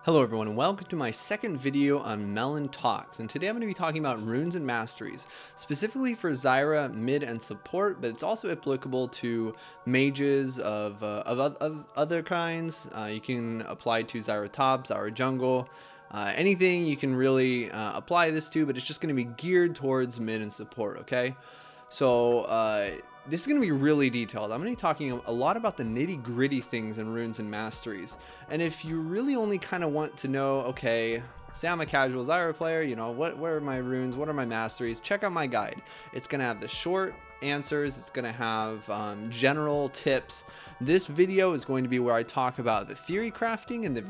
Hello everyone and welcome to my second video on Melyn Talks, and today I'm going to be talking about runes and masteries, specifically for Zyra, mid, and support, but it's also applicable to mages of other kinds. You can apply to Zyra top, Zyra jungle, anything you can really apply this to, but it's just going to be geared towards mid and support, okay? So this is going to be really detailed. I'm going to be talking a lot about the nitty gritty things in runes and masteries. And if you really only kind of want to know, okay, say I'm a casual Zyra player, you know, what are my runes, what are my masteries, check out my guide. It's going to have the short answers, it's going to have general tips. This video is going to be where I talk about the theory crafting and the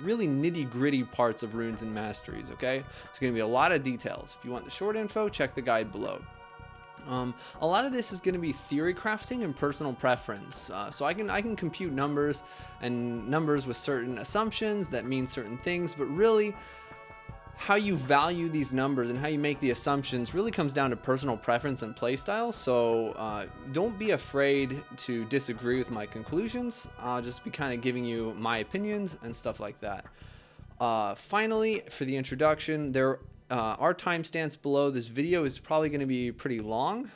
really nitty gritty parts of runes and masteries, okay? It's going to be a lot of details. If you want the short info, check the guide below. A lot of this is going to be theory crafting and personal preference. So I can compute numbers with certain assumptions that mean certain things, but really how you value these numbers and how you make the assumptions really comes down to personal preference and playstyle. So don't be afraid to disagree with my conclusions. I'll just be kind of giving you my opinions and stuff like that. Finally, for the introduction, there are timestamps below. This video is probably going to be pretty long,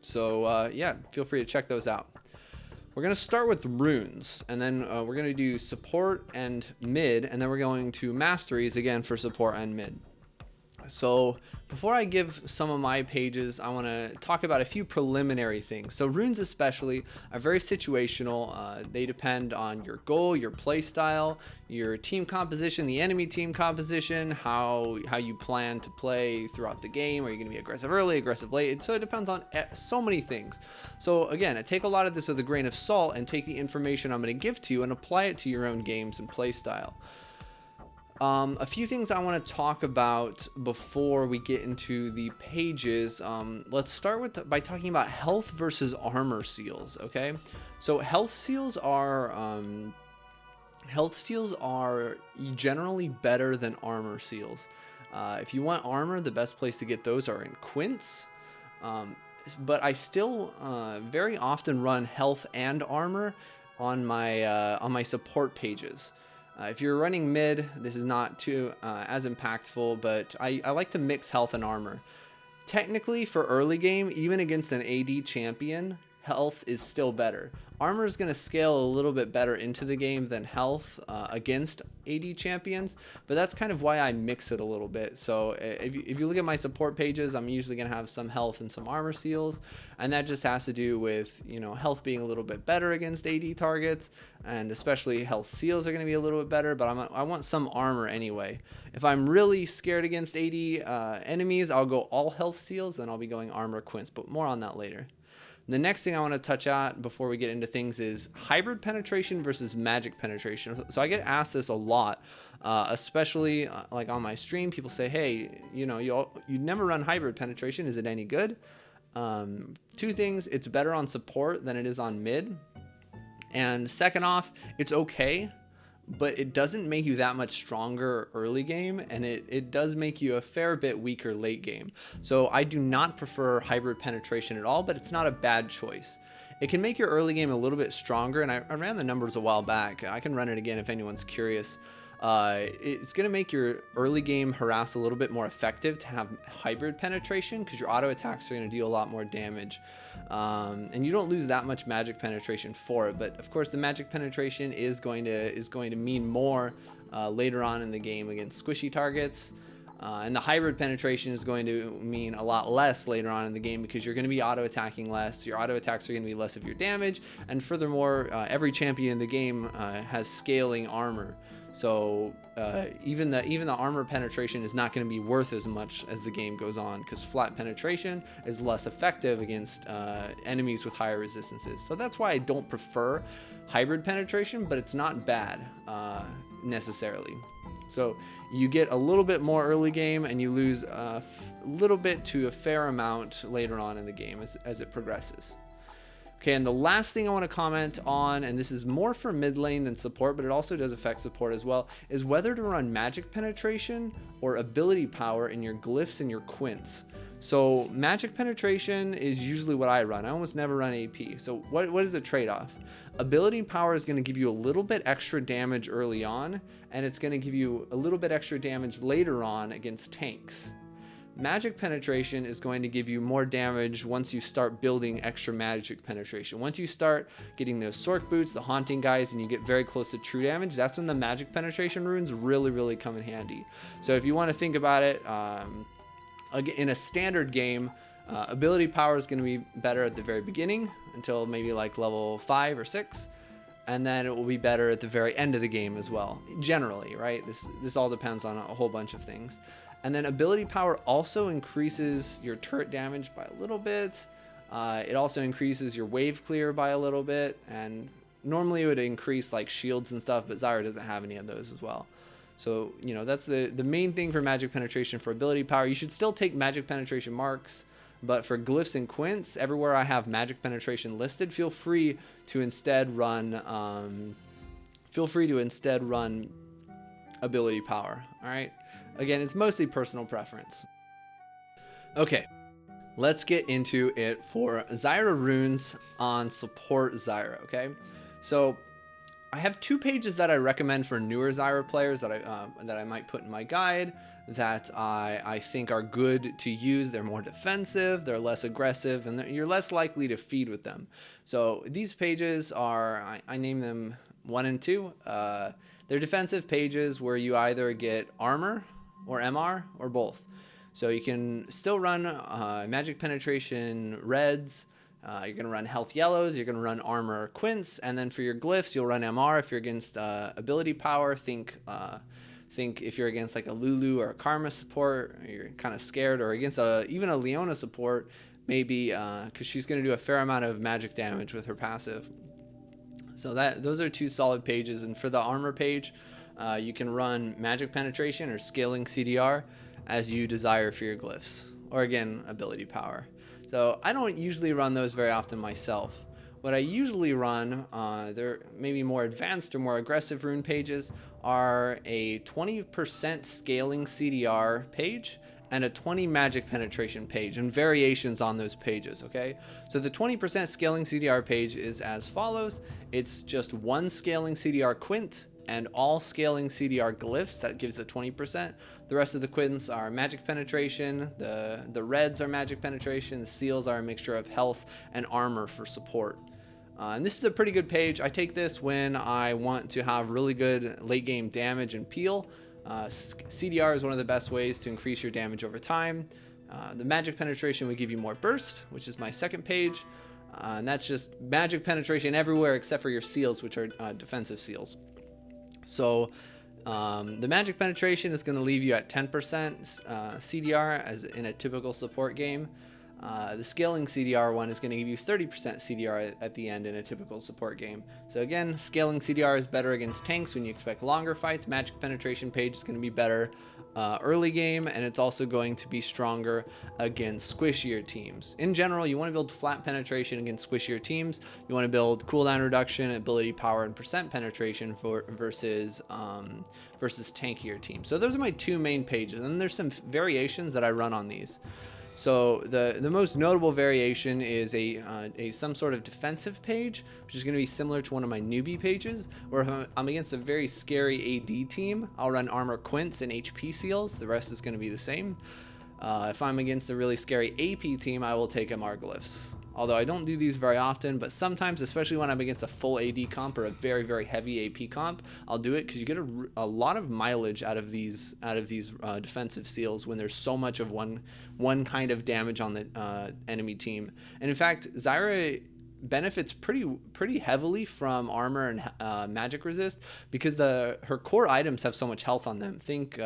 so yeah, feel free to check those out. We're going to start with runes, and then we're going to do support and mid, and then we're going to masteries again for support and mid. So before I give some of my pages, I want to talk about a few preliminary things. So runes especially are very situational. They depend on your goal, your play style, your team composition, the enemy team composition, how you plan to play throughout the game. Are you going to be aggressive early, aggressive late? So it depends on so many things. So again, take a lot of this with a grain of salt and take the information I'm going to give to you and apply it to your own games and play style. A few things I want to talk about before we get into the pages. Let's start by talking about health versus armor seals. Okay, so health seals are generally better than armor seals. If you want armor, the best place to get those are in quints. But I still very often run health and armor on my support pages. If you're running mid, this is not too as impactful, but I like to mix health and armor. Technically, for early game, even against an AD champion, health is still better. Armor is going to scale a little bit better into the game than health against AD champions, but that's kind of why I mix it a little bit. So if you look at my support pages, I'm usually going to have some health and some armor seals, and that just has to do with, you know, health being a little bit better against AD targets, and especially health seals are going to be a little bit better, but I want some armor anyway. If I'm really scared against AD enemies, I'll go all health seals, then I'll be going armor quints, but more on that later. The next thing I want to touch on before we get into things is hybrid penetration versus magic penetration. So I get asked this a lot, especially like on my stream. People say, hey, you know, you never run hybrid penetration. Is it any good? Two things. It's better on support than it is on mid. And second off, it's okay, but it doesn't make you that much stronger early game, and it does make you a fair bit weaker late game. So I do not prefer hybrid penetration at all, but it's not a bad choice. It can make your early game a little bit stronger, and I ran the numbers a while back. I can run it again if anyone's curious. It's going to make your early game harass a little bit more effective to have hybrid penetration, because your auto attacks are going to deal a lot more damage, and you don't lose that much magic penetration for it. But of course, the magic penetration is going to mean more later on in the game against squishy targets, and the hybrid penetration is going to mean a lot less later on in the game, because you're going to be auto attacking less. Your auto attacks are going to be less of your damage, and furthermore, every champion in the game has scaling armor. So even the armor penetration is not going to be worth as much as the game goes on, because flat penetration is less effective against enemies with higher resistances. So that's why I don't prefer hybrid penetration, but it's not bad necessarily. So you get a little bit more early game, and you lose a little bit to a fair amount later on in the game as it progresses. Okay, and the last thing I want to comment on, and this is more for mid lane than support, but it also does affect support as well, is whether to run magic penetration or ability power in your glyphs and your quints. So magic penetration is usually what I run. I almost never run AP. So what is the trade-off? Ability power is going to give you a little bit extra damage early on, and it's going to give you a little bit extra damage later on against tanks. Magic penetration is going to give you more damage once you start building extra magic penetration. Once you start getting those Sork boots, the haunting guys, and you get very close to true damage, that's when the magic penetration runes really come in handy. So if you want to think about it, in a standard game, ability power is going to be better at the very beginning until maybe like level 5 or 6, and then it will be better at the very end of the game as well, generally, right? This all depends on a whole bunch of things. And then ability power also increases your turret damage by a little bit. It also increases your wave clear by a little bit, and normally it would increase like shields and stuff, but Zyra doesn't have any of those as well. So, you know, that's the main thing for magic penetration for ability power. You should still take magic penetration marks, but for glyphs and quints, everywhere I have magic penetration listed, feel free to instead run ability power. All right. Again, it's mostly personal preference. Okay, let's get into it for Zyra runes on support Zyra. Okay, so I have 2 pages that I recommend for newer Zyra players that I might put in my guide that I think are good to use. They're more defensive, they're less aggressive, and you're less likely to feed with them. So these pages are, I name them 1 and 2. They're defensive pages where you either get armor or MR or both. So you can still run magic penetration reds. You're going to run health yellows, you're going to run armor quints, and then for your glyphs, you'll run MR if you're against ability power. Think if you're against like a Lulu or a Karma support, you're kind of scared, or against even a Leona support, maybe because she's going to do a fair amount of magic damage with her passive. So those are 2 solid pages. And for the armor page, you can run magic penetration or scaling CDR as you desire for your glyphs, or again, ability power. So I don't usually run those very often myself. What I usually run, they're maybe more advanced or more aggressive rune pages, are a 20% scaling CDR page and a 20 magic penetration page, and variations on those pages, okay? So the 20% scaling CDR page is as follows. It's just 1 scaling CDR quint and all scaling CDR glyphs. That gives the 20%. The rest of the quints are magic penetration, the reds are magic penetration, the seals are a mixture of health and armor for support. And this is a pretty good page. I take this when I want to have really good late game damage and peel. CDR is one of the best ways to increase your damage over time. The magic penetration would give you more burst, which is my second page. And that's just magic penetration everywhere except for your seals, which are defensive seals. So the magic penetration is going to leave you at 10% CDR as in a typical support game. The scaling CDR one is going to give you 30% CDR at the end in a typical support game. So again, scaling CDR is better against tanks when you expect longer fights. Magic penetration page is going to be better early game, and it's also going to be stronger against squishier teams. In general, you want to build flat penetration against squishier teams. You want to build cooldown reduction, ability power, and percent penetration versus tankier teams. So those are my 2 main pages, and there's some variations that I run on these. So the most notable variation is some sort of defensive page, which is going to be similar to one of my newbie pages, where if I'm against a very scary AD team, I'll run armor quints and HP seals. The rest is going to be the same. If I'm against a really scary AP team, I will take MR glyphs. Although I don't do these very often, but sometimes, especially when I'm against a full AD comp or a very, very heavy AP comp, I'll do it because you get a lot of mileage out of these defensive seals when there's so much of one kind of damage on the enemy team. And in fact, Zyra benefits pretty heavily from armor and magic resist because her core items have so much health on them. Think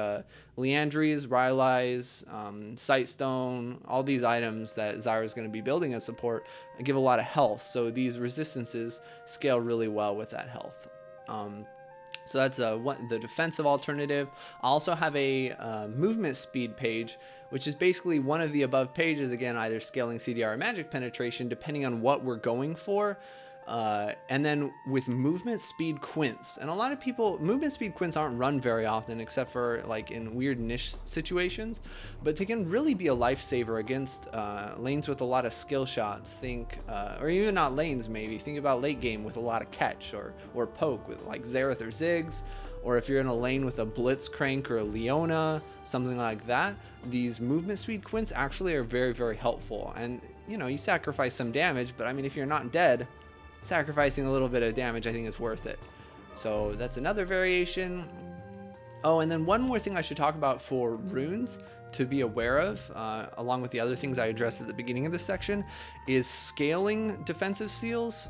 Leandries, Rylai's, Sightstone, all these items that Zyra is going to be building as support give a lot of health. So these resistances scale really well with that health. So that's the defensive alternative. I also have a movement speed page, which is basically one of the above pages, again, either scaling CDR or magic penetration, depending on what we're going for. And then with movement speed quints, and a lot of people, movement speed quints aren't run very often except for like in weird niche situations, but they can really be a lifesaver against lanes with a lot of skill shots. Or even not lanes, maybe think about late game with a lot of catch or poke with like Zyra or Ziggs, or if you're in a lane with a Blitzcrank or a Leona, something like that. These movement speed quints actually are very, very helpful. And you know, you sacrifice some damage, but I mean, if you're not dead, sacrificing a little bit of damage I think is worth it. So that's another variation. Oh, and then one more thing I should talk about for runes to be aware of, along with the other things I addressed at the beginning of this section, is scaling defensive seals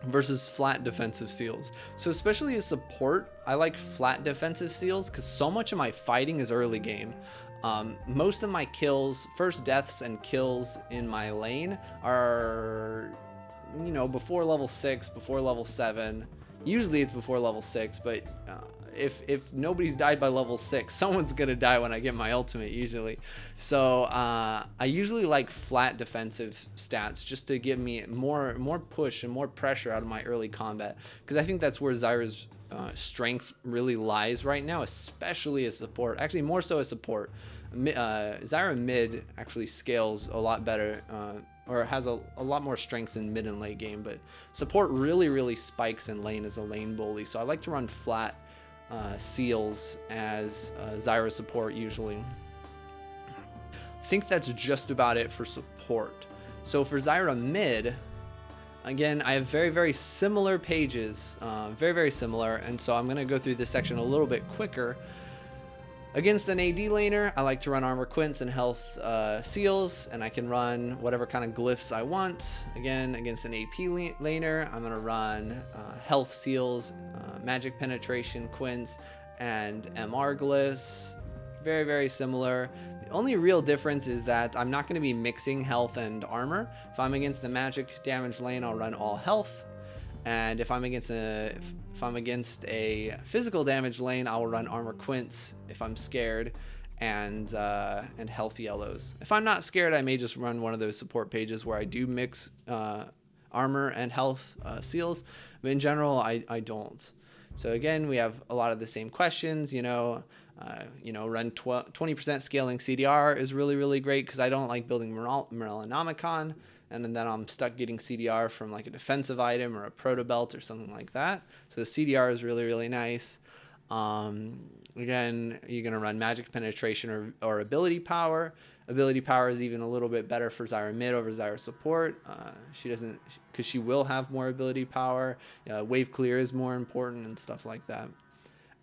versus flat defensive seals. So especially as support, I like flat defensive seals because so much of my fighting is early game. Most of my kills, first deaths and kills in my lane are, you know, before level 6, before level 7. Usually it's before level 6, but if nobody's died by level 6, someone's gonna die when I get my ultimate usually. So I usually like flat defensive stats just to give me more push and more pressure out of my early combat, because I think that's where Zyra's strength really lies right now, especially as support. Actually, more so as support. Zyra mid actually scales a lot better, or has a lot more strengths in mid and late game, but support really spikes in lane as a lane bully. So I like to run flat seals as Zyra support usually. I think that's just about it for support. So for Zyra mid, again, I have very similar pages, very similar, and so I'm going to go through this section a little bit quicker. Against an AD laner, I like to run armor quints and health seals, and I can run whatever kind of glyphs I want. Again, against an AP laner, I'm going to run health seals, magic penetration quints, and MR glyphs. Very similar. The only real difference is that I'm not going to be mixing health and armor. If I'm against the magic damage lane, I'll run all health. And if I'm against a physical damage lane, I will run armor quints if I'm scared, and health yellows. If I'm not scared, I may just run one of those support pages where I do mix armor and health seals, but in general, I don't. So again, we have a lot of the same questions. Run 20% scaling CDR is really great because I don't like building Melonomicon, and then I'm stuck getting CDR from like a defensive item or a proto belt or something like that. So the CDR is really nice. Again, you're gonna run magic penetration or ability power. Ability power is even a little bit better for Zyra mid over Zyra support. Because she will have more ability power. Wave clear is more important and stuff like that.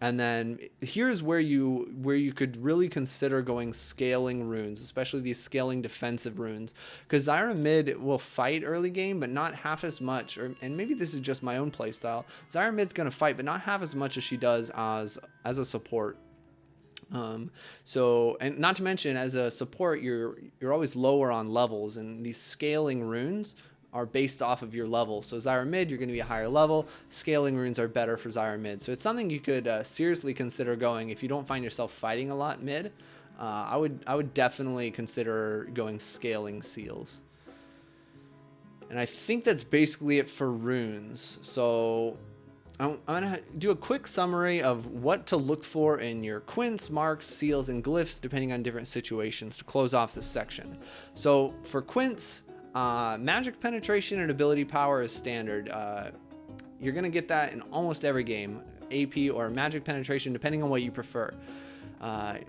And then here's where you could really consider going scaling runes, especially these scaling defensive runes, because Zyra mid will fight early game, but not half as much. And maybe this is just my own playstyle. Zyra mid's gonna fight, but not half as much as she does as a support. And not to mention, as a support, you're always lower on levels, and these scaling runes are based off of your level. So Zyra mid, you're going to be a higher level. Scaling runes are better for Zyra mid. So it's something you could seriously consider going if you don't find yourself fighting a lot mid. I would definitely consider going scaling seals. And I think that's basically it for runes. So I'm going to do a quick summary of what to look for in your quints, marks, seals, and glyphs, depending on different situations to close off this section. So for quints, magic penetration and ability power is standard. You're going to get that in almost every game, AP or magic penetration, depending on what you prefer.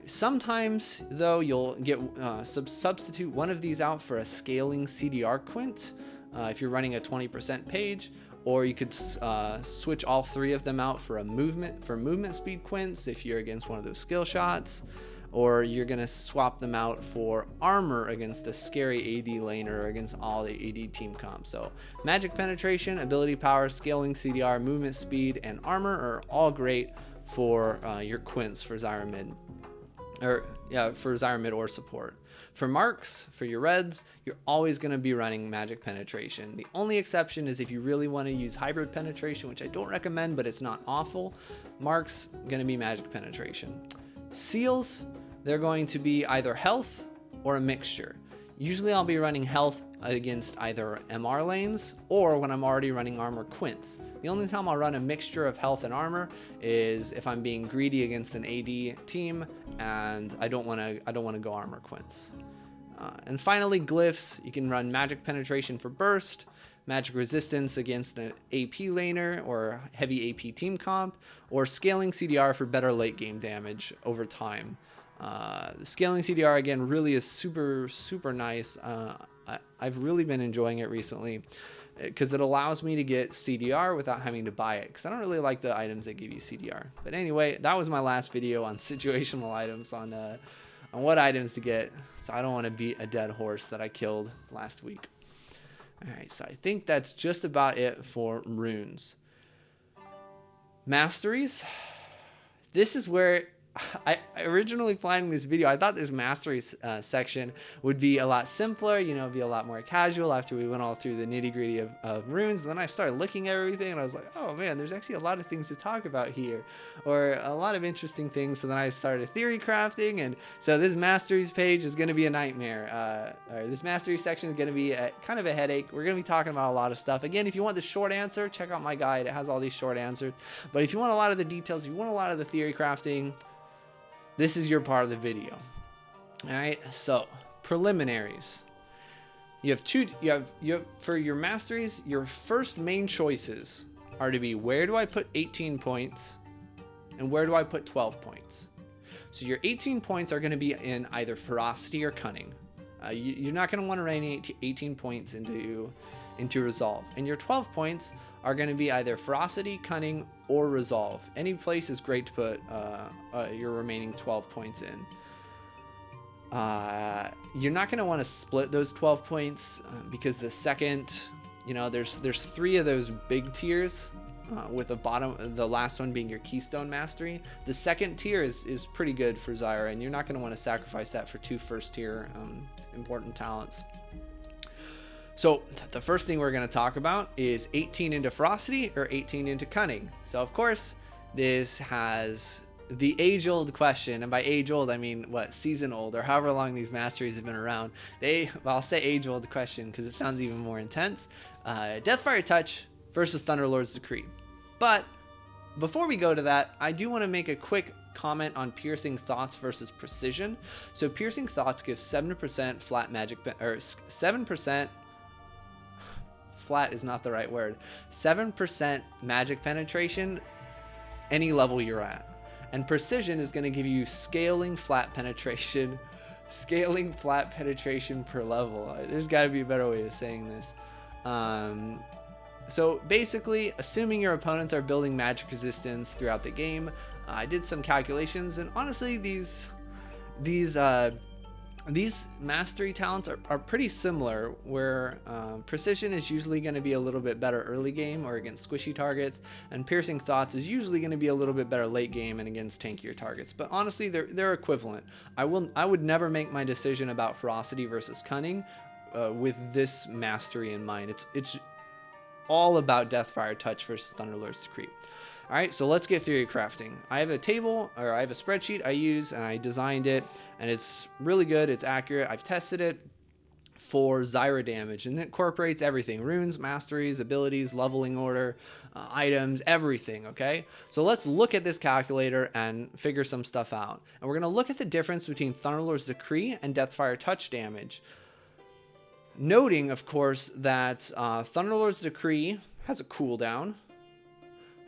Sometimes, though, you'll get substitute one of these out for a scaling CDR quint if you're running a 20% page, or you could switch all three of them out for movement speed quints if you're against one of those skill shots. Or you're going to swap them out for armor against a scary AD laner or against all the AD team comps. So magic penetration, ability power, scaling CDR, movement speed, and armor are all great for your quints for Zyra mid. For Zyra mid or support. For marks, for your reds, you're always going to be running magic penetration. The only exception is if you really want to use hybrid penetration, which I don't recommend, but it's not awful. Marks, going to be magic penetration. Seals, they're going to be either health or a mixture. Usually I'll be running health against either MR lanes or when I'm already running armor quints. The only time I'll run a mixture of health and armor is if I'm being greedy against an AD team and I don't want to go armor quints. And finally, glyphs. You can run magic penetration for burst, magic resistance against an AP laner or heavy AP team comp, or scaling CDR for better late game damage over time. The scaling CDR again really is super nice. I've really been enjoying it recently because it allows me to get CDR without having to buy it, because I don't really like the items that give you CDR. But anyway, that was my last video on situational items, on what items to get, so I don't want to beat a dead horse that I killed last week. Alright, so I think that's just about it for runes. Masteries. This is where I originally planning this video, I thought this masteries section would be a lot simpler, you know, be a lot more casual after we went all through the nitty gritty of runes. And then I started looking at everything and I was like, oh man, there's actually a lot of things to talk about here, or a lot of interesting things. So then I started theory crafting, and so this masteries page is going to be a nightmare. Or this mastery section is going to be kind of a headache. We're going to be talking about a lot of stuff. Again, if you want the short answer, check out my guide. It has all these short answers. But if you want a lot of the details, if you want a lot of the theory crafting, this is your part of the video. All right, so preliminaries. You have for your masteries, your first main choices are to be, where do I put 18 points and where do I put 12 points? So your 18 points are going to be in either ferocity or cunning. You're not going to want to run 18 points into resolve, and your 12 points are going to be either ferocity, cunning, or resolve. Any place is great to put your remaining 12 points in. You're not going to want to split those 12 points because the second, you know, there's 3 of those big tiers, with the last one being your keystone mastery. The second tier is pretty good for Zyra, and you're not going to want to sacrifice that for 2 first tier important talents. So the first thing we're going to talk about is 18 into ferocity or 18 into cunning. So of course, this has the age-old question, and by age-old I mean what, season-old, or however long these masteries have been around. Well, I'll say age-old question because it sounds even more intense. Deathfire Touch versus Thunderlord's Decree. But before we go to that, I do want to make a quick comment on Piercing Thoughts versus Precision. So Piercing Thoughts gives 7% flat magic, or 7%. Flat is not the right word. 7% magic penetration any level you're at. And precision is going to give you scaling flat penetration per level. There's got to be a better way of saying this. So basically, assuming your opponents are building magic resistance throughout the game, I did some calculations, and honestly, these mastery talents are pretty similar, where precision is usually going to be a little bit better early game or against squishy targets, and piercing thoughts is usually going to be a little bit better late game and against tankier targets. But honestly, they're equivalent. I would never make my decision about ferocity versus cunning with this mastery in mind. It's all about Deathfire Touch versus Thunderlord's Decree. All right, so let's get theory crafting. I have a table, or I have a spreadsheet I use, and I designed it, and it's really good. It's accurate. I've tested it for Zyra damage, and it incorporates everything: runes, masteries, abilities, leveling order, items, everything, okay? So let's look at this calculator and figure some stuff out. And we're going to look at the difference between Thunderlord's Decree and Deathfire Touch damage. Noting, of course, that Thunderlord's Decree has a cooldown.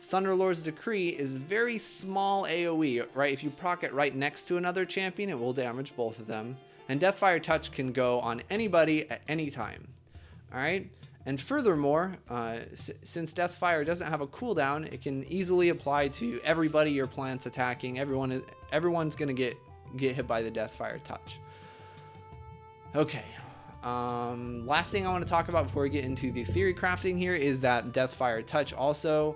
Thunderlord's Decree is very small AoE, right? If you proc it right next to another champion, it will damage both of them. And Deathfire Touch can go on anybody at any time. All right? And furthermore, since Deathfire doesn't have a cooldown, it can easily apply to everybody your plant's attacking. Everyone's going to get hit by the Deathfire Touch. Okay. Last thing I want to talk about before we get into the theory crafting here is that Deathfire Touch also,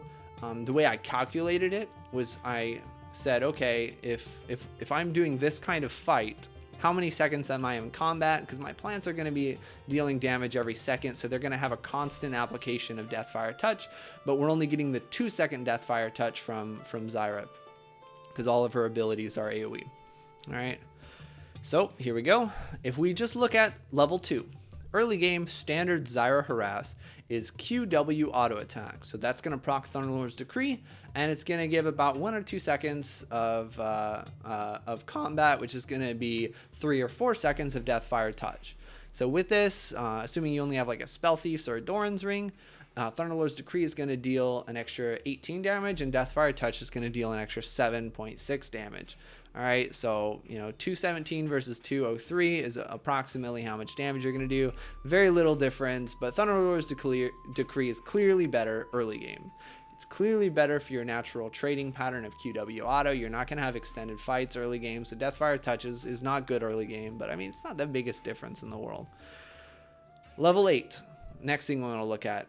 the way I calculated it was I said, okay, if I'm doing this kind of fight, how many seconds am I in combat? Because my plants are going to be dealing damage every second, so they're going to have a constant application of Deathfire Touch, but we're only getting the 2-second Deathfire Touch from Zyra, because all of her abilities are AoE. All right. So here we go. If we just look at level 2, early game, standard Zyra harass is QW auto attack. So that's going to proc Thunderlord's Decree, and it's going to give about 1 or 2 seconds of combat, which is going to be 3 or 4 seconds of Deathfire Touch. So with this, assuming you only have like a Spell Thief's or a Doran's Ring, Thunderlord's Decree is going to deal an extra 18 damage, and Deathfire Touch is going to deal an extra 7.6 damage. All right, so 217 versus 203 is approximately how much damage you're going to do. Very little difference, but Thunderlord's Decree is clearly better early game. It's clearly better for your natural trading pattern of QW auto. You're not going to have extended fights early game, so Deathfire Touches is not good early game, but I mean, it's not the biggest difference in the world. Level 8, next thing we want to look at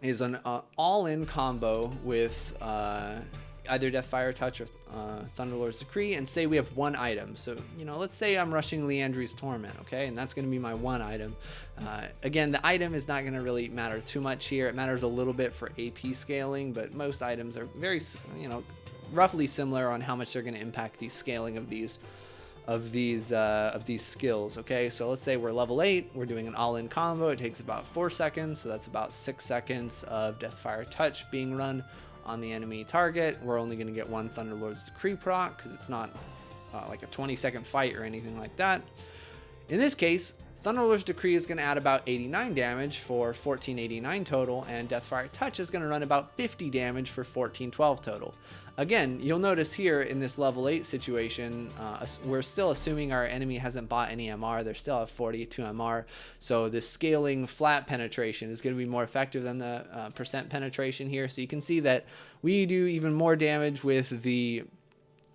is an all-in combo with either Deathfire Touch or Thunderlord's Decree, and say we have one item. So, let's say I'm rushing Liandry's Torment, okay? And that's going to be my one item. Again, the item is not going to really matter too much here. It matters a little bit for AP scaling, but most items are very, roughly similar on how much they're going to impact the scaling of these skills. Okay, so let's say we're level 8, we're doing an all-in combo. It takes about 4 seconds, so that's about 6 seconds of Deathfire Touch being run on the enemy target. We're only going to get one Thunderlord's Decree proc because it's not like a 20-second fight or anything like that. In this case, Thunderlord's Decree is going to add about 89 damage for 1489 total, and Deathfire Touch is going to run about 50 damage for 1412 total. Again, you'll notice here in this level 8 situation, we're still assuming our enemy hasn't bought any MR. They still have 42 MR. So this scaling flat penetration is going to be more effective than the percent penetration here. So you can see that we do even more damage with the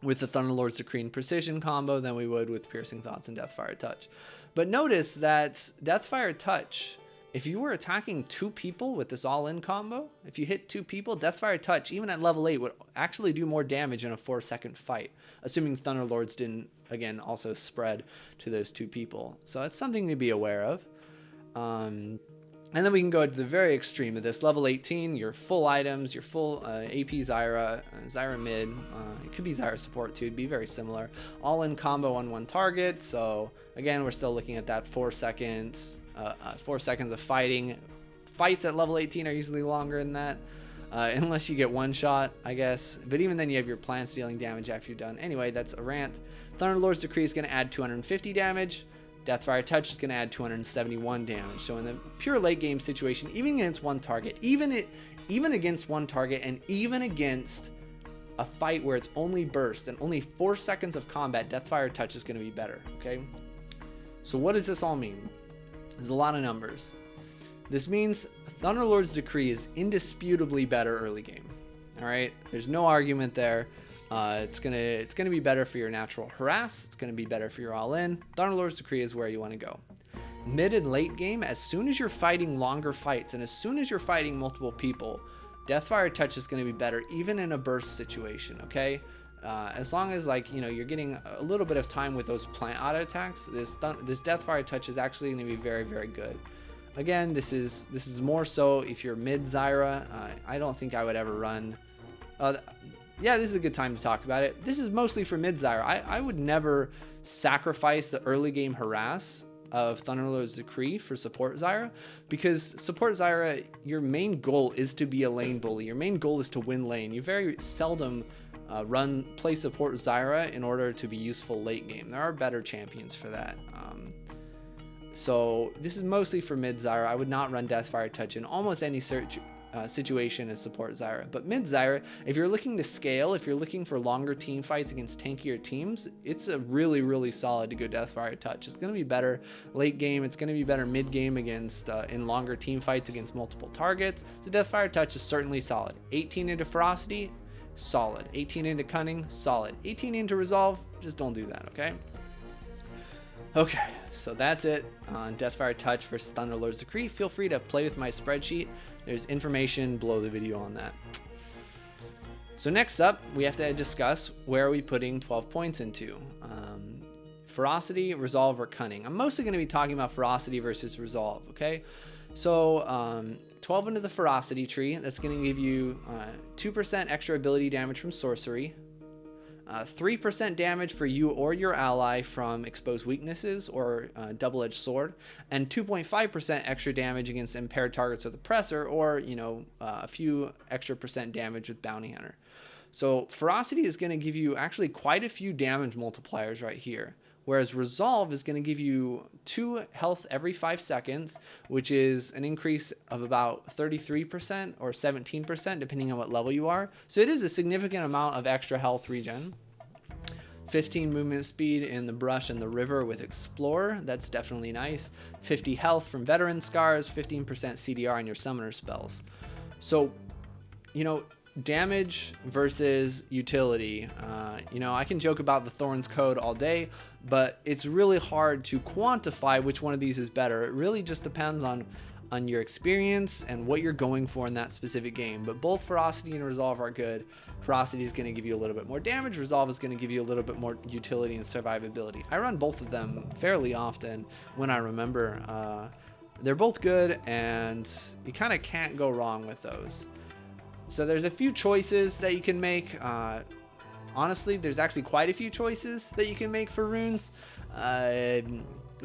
Thunderlord's Decree and Precision combo than we would with Piercing Thoughts and Deathfire Touch. But notice that Deathfire Touch, if you were attacking 2 people with this all-in combo, if you hit 2 people, Deathfire Touch, even at level 8, would actually do more damage in a 4-second fight, assuming Thunderlords didn't, again, also spread to those 2 people. So that's something to be aware of. And then we can go to the very extreme of this. Level 18, your full items, your full AP Zyra, Zyra mid, it could be Zyra support too, it'd be very similar. All-in combo on one target, so again, we're still looking at that 4 seconds, 4 seconds of fighting. Fights at level 18 are usually longer than that, unless you get one shot, I guess. But even then, you have your plants dealing damage after you're done. Anyway, that's a rant. Thunderlord's Decree is going to add 250 damage. Deathfire Touch is going to add 271 damage. So in the pure late game situation, even against one target, even against one target, and even against a fight where it's only burst and only 4 seconds of combat, Deathfire Touch is going to be better. Okay. So what does this all mean? There's a lot of numbers. This means Thunderlord's Decree is indisputably better early game. All right. There's no argument there. It's gonna be better for your natural harass. It's gonna be better for your all-in. Thunderlord's Decree is where you want to go. Mid and late game, as soon as you're fighting longer fights and as soon as you're fighting multiple people, Deathfire Touch is going to be better, even in a burst situation. Okay, as long as you're getting a little bit of time with those plant auto attacks, this Deathfire Touch is actually going to be very, very good. Again, this is more so if you're mid Zyra. I don't think I would ever run. Yeah, this is a good time to talk about it. This is mostly for mid Zyra. I would never sacrifice the early game harass of Thunderlord's Decree for support Zyra, because support Zyra, your main goal is to be a lane bully. Your main goal is to win lane. You very seldom play support Zyra in order to be useful late game. There are better champions for that. So this is mostly for mid Zyra. I would not run Deathfire Touch in almost any situation as support Zyra. But mid Zyra, if you're looking to scale, if you're looking for longer team fights against tankier teams, it's a really, really solid to go Deathfire Touch. It's going to be better late game. It's going to be better mid game against in longer team fights against multiple targets. So Deathfire Touch is certainly solid. 18 into ferocity, solid. 18 into cunning, solid. 18 into resolve, just don't do that, okay? Okay, so that's it on Deathfire Touch versus Thunderlord's Decree. Feel free to play with my spreadsheet. There's information below the video on that. So next up, we have to discuss where are we putting 12 points into. Ferocity, resolve, or cunning. I'm mostly going to be talking about ferocity versus resolve, okay? So 12 into the ferocity tree. That's going to give you 2% extra ability damage from sorcery. 3% damage for you or your ally from exposed weaknesses or double-edged sword, and 2.5% extra damage against impaired targets with oppressor, or a few extra percent damage with bounty hunter. So ferocity is going to give you actually quite a few damage multipliers right here, whereas resolve is going to give you 2 health every 5 seconds, which is an increase of about 33% or 17% depending on what level you are. So it is a significant amount of extra health regen. 15 movement speed in the brush and the river with explorer, that's definitely nice. 50 health from veteran scars, 15% CDR on your summoner spells. So damage versus utility. I can joke about the Thorns code all day, but it's really hard to quantify which one of these is better. It really just depends on your experience and what you're going for in that specific game. But both ferocity and resolve are good. Ferocity is going to give you a little bit more damage. Resolve is going to give you a little bit more utility and survivability. I run both of them fairly often when I remember. They're both good, and you kind of can't go wrong with those. So there's a few choices that you can make. Honestly, there's actually quite a few choices that you can make for runes,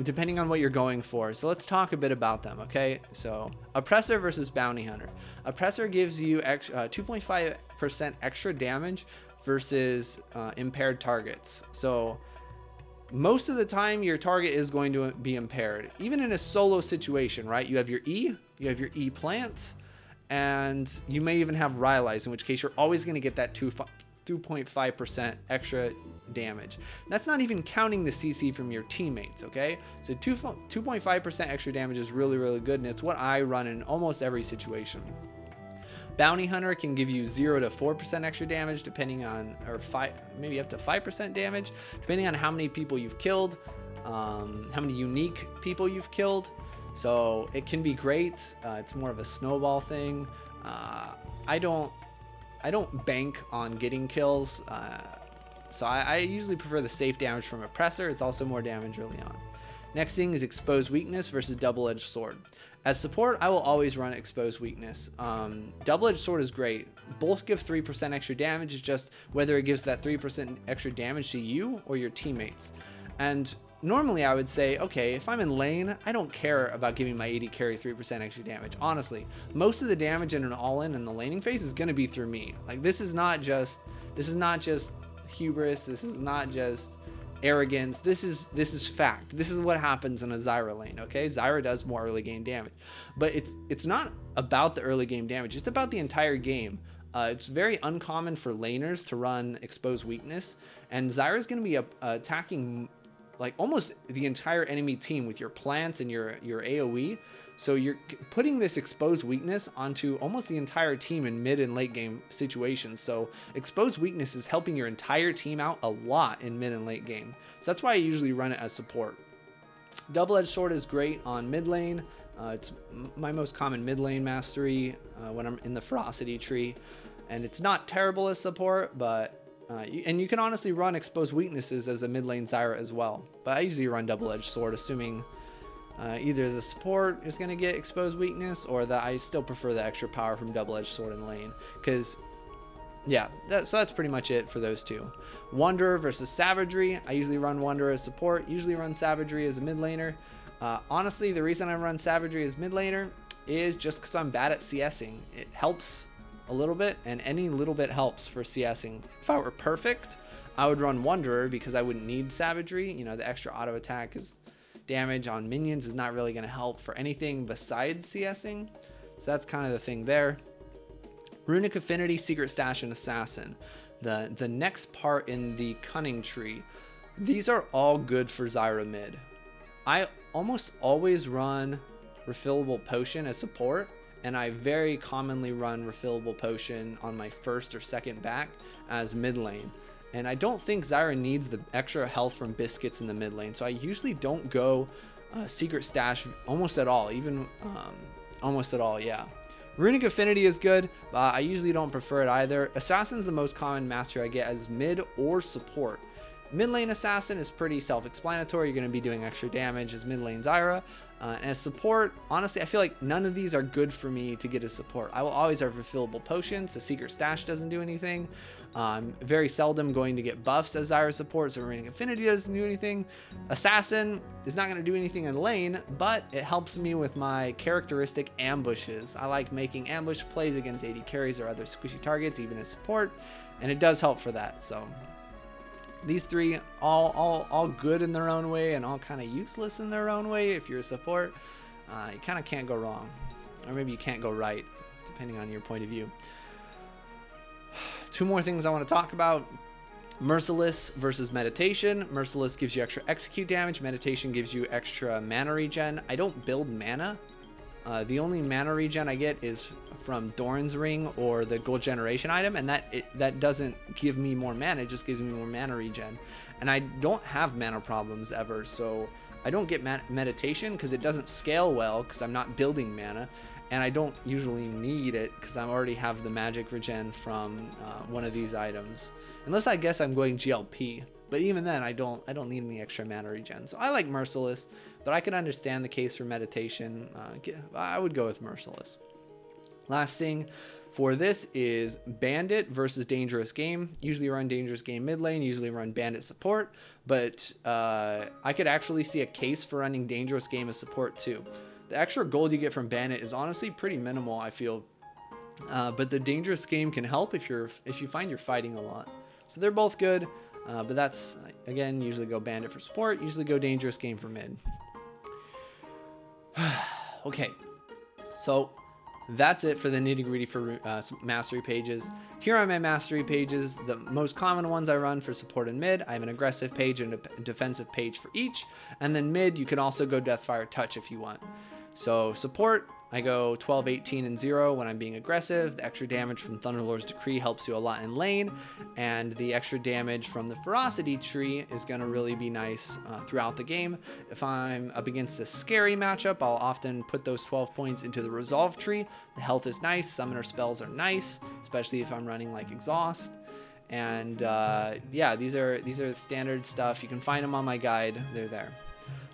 depending on what you're going for. So let's talk a bit about them, okay? So oppressor versus bounty hunter. Oppressor gives you 2.5% extra damage versus impaired targets. So most of the time your target is going to be impaired, even in a solo situation, right? You have your E plants, and you may even have Rylai's, in which case you're always going to get that 2.5% extra damage. That's not even counting the CC from your teammates, okay? So 2.5% extra damage is really, really good, and it's what I run in almost every situation. Bounty Hunter can give you 0 to 4% extra damage, depending on, or maybe up to 5% damage, depending on how many people you've killed, how many unique people you've killed. So it can be great. It's more of a snowball thing. I don't bank on getting kills. So I usually prefer the safe damage from Oppressor. It's also more damage early on. Next thing is Exposed Weakness versus Double-Edged Sword. As support, I will always run Exposed Weakness. Double-Edged Sword is great. Both give 3% extra damage. It's just whether it gives that 3% extra damage to you or your teammates. And normally I would say, okay, if I'm in lane, I don't care about giving my AD carry 3% extra damage. Honestly, most of the damage in an all-in in the laning phase is going to be through me. Like, this is not just hubris. This is not just arrogance. This is fact. This is what happens in a Zyra lane, okay? Zyra does more early game damage, but it's not about the early game damage. It's about the entire game. It's very uncommon for laners to run Exposed Weakness, and Zyra is going to be attacking like almost the entire enemy team with your plants and your AoE. So you're putting this Exposed Weakness onto almost the entire team in mid and late game situations. So Exposed Weakness is helping your entire team out a lot in mid and late game. So that's why I usually run it as support. Double-Edged Sword is great on mid lane. It's my most common mid lane mastery when I'm in the ferocity tree. And it's not terrible as support, but and you can honestly run Exposed Weaknesses as a mid lane Zyra as well. But I usually run Double-Edged Sword, assuming either the support is going to get Exposed Weakness, or that I still prefer the extra power from Double-Edged Sword in lane. Because, yeah, so that's pretty much it for those two. Wanderer versus Savagery. I usually run Wanderer as support, usually run Savagery as a mid laner. Honestly, the reason I run Savagery as mid laner is just because I'm bad at CSing. It helps a little bit, and any little bit helps for CSing. If I were perfect, I would run Wanderer because I wouldn't need Savagery. You know, the extra auto attack is damage on minions is not really going to help for anything besides CSing. So that's kind of the thing there. Runic Affinity, Secret Stash, and Assassin. The next part in the cunning tree. These are all good for Zyra mid. I almost always run Refillable Potion as support, and I very commonly run Refillable Potion on my first or second back as mid lane. And I don't think Zyra needs the extra health from biscuits in the mid lane, so I usually don't go Secret Stash almost at all, even almost at all, yeah. Runic Affinity is good, but I usually don't prefer it either. Assassin's the most common mastery I get as mid or support. Mid lane Assassin is pretty self-explanatory. You're going to be doing extra damage as mid lane Zyra. And as support, honestly, I feel like none of these are good for me to get as support. I will always have refillable potions, so Secret Stash doesn't do anything. Very seldom going to get buffs as Zyra support, so Remaining Affinity doesn't do anything. Assassin is not going to do anything in lane, but it helps me with my characteristic ambushes. I like making ambush plays against AD carries or other squishy targets, even as support, and it does help for that. So these three, all good in their own way and all kind of useless in their own way. If you're a support, you kind of can't go wrong, or maybe you can't go right, depending on your point of view. Two more things I want to talk about. Merciless versus Meditation. Merciless gives you extra execute damage. Meditation gives you extra mana regen. I don't build mana. The only mana regen I get is from Doran's Ring or the Gold Generation item, and that doesn't give me more mana, it just gives me more mana regen. And I don't have mana problems ever, so I don't get Meditation because it doesn't scale well because I'm not building mana, and I don't usually need it because I already have the magic regen from one of these items. Unless I guess I'm going GLP, but even then I don't need any extra mana regen. So I like Merciless, but I can understand the case for Meditation. I would go with Merciless. Last thing for this is Bandit versus Dangerous Game. Usually run Dangerous Game mid lane, usually run Bandit support, but I could actually see a case for running Dangerous Game as support too. The extra gold you get from Bandit is honestly pretty minimal, I feel, but the Dangerous Game can help if you find you're fighting a lot. So they're both good, but that's, again, usually go Bandit for support, usually go Dangerous Game for mid. Okay, so that's it for the nitty-gritty for mastery pages. Here are my mastery pages, the most common ones I run for support and mid. I have an aggressive page and a defensive page for each, and then mid you can also go Deathfire Touch if you want. So support, I go 12, 18, and 0 when I'm being aggressive. The extra damage from Thunderlord's Decree helps you a lot in lane, and the extra damage from the Ferocity tree is going to really be nice throughout the game. If I'm up against a scary matchup, I'll often put those 12 points into the Resolve tree. The health is nice, summoner spells are nice, especially if I'm running like Exhaust. And yeah, these are the standard stuff. You can find them on my guide, they're there.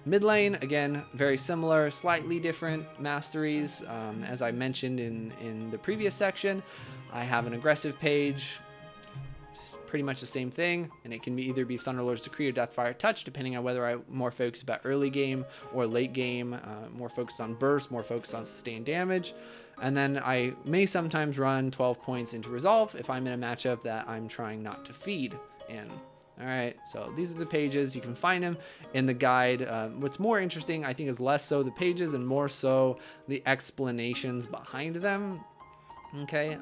Mid lane, again, very similar, slightly different masteries. As I mentioned in the previous section, I have an aggressive page, pretty much the same thing, and it can either be Thunderlord's Decree or Deathfire Touch, depending on whether I'm more focused about early game or late game, more focused on burst, more focused on sustained damage. And then I may sometimes run 12 points into Resolve if I'm in a matchup that I'm trying not to feed in. All right, so these are the pages. You can find them in the guide. What's more interesting, I think, is less so the pages and more so the explanations behind them. Okay,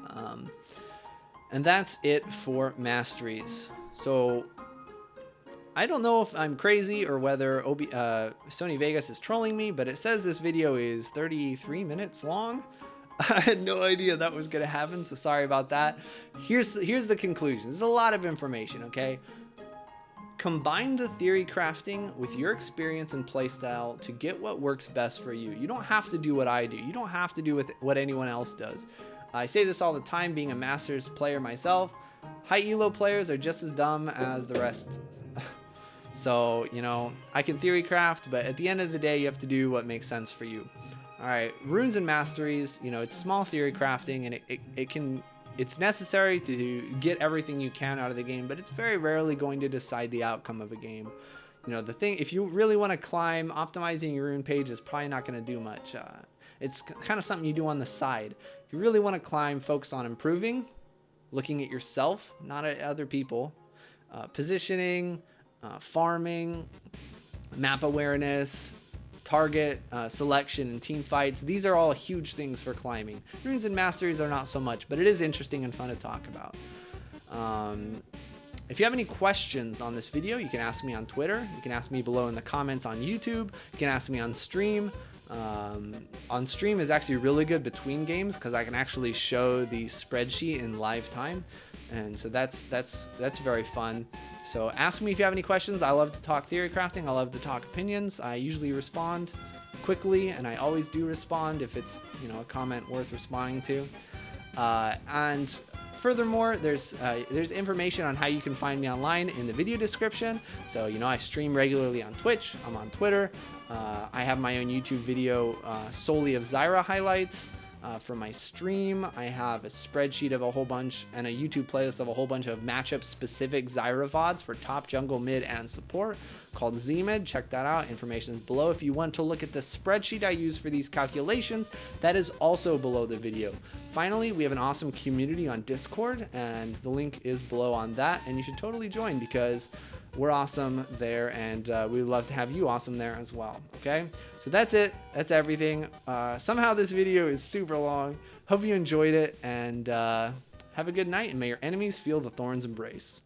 and that's it for masteries. So I don't know if I'm crazy or whether Sony Vegas is trolling me, but it says this video is 33 minutes long. I had no idea that was going to happen, so sorry about that. Here's the conclusion. There's a lot of information, okay? Combine the theory crafting with your experience and playstyle to get what works best for you. You don't have to do what I do. You don't have to do what anyone else does. I say this all the time, being a Masters player myself. High elo players are just as dumb as the rest. So, you know, I can theory craft, but at the end of the day, you have to do what makes sense for you. All right, runes and masteries, you know, it's small theory crafting, and it's necessary to get everything you can out of the game, but it's very rarely going to decide the outcome of a game. You know, the thing, if you really want to climb, optimizing your rune page is probably not going to do much. It's kind of something you do on the side. If you really want to climb, focus on improving, looking at yourself, not at other people, positioning, farming, map awareness, target selection and team fights. These are all huge things for climbing. Runes and masteries are not so much, but it is interesting and fun to talk about. If you have any questions on this video, you can ask me on Twitter. You can ask me below in the comments on YouTube. You can ask me on stream. On stream is actually really good between games because I can actually show the spreadsheet in live time, and so that's very fun. So ask me if you have any questions. I love to talk theory crafting. I love to talk opinions. I usually respond quickly, and I always do respond if it's, you know, a comment worth responding to. And Furthermore, there's information on how you can find me online in the video description. So, you know, I stream regularly on Twitch. I'm on Twitter. I have my own YouTube video solely of Zyra highlights. For my stream, I have a spreadsheet of a whole bunch and a YouTube playlist of a whole bunch of matchup specific Zyra VODs for top, jungle, mid, and support called ZMid. Check that out. Information is below. If you want to look at the spreadsheet I use for these calculations, that is also below the video. Finally, we have an awesome community on Discord, and the link is below on that, and you should totally join because we're awesome there, and we'd love to have you awesome there as well. Okay, so that's it. That's everything. Somehow this video is super long. Hope you enjoyed it, and have a good night, and may your enemies feel the thorns embrace.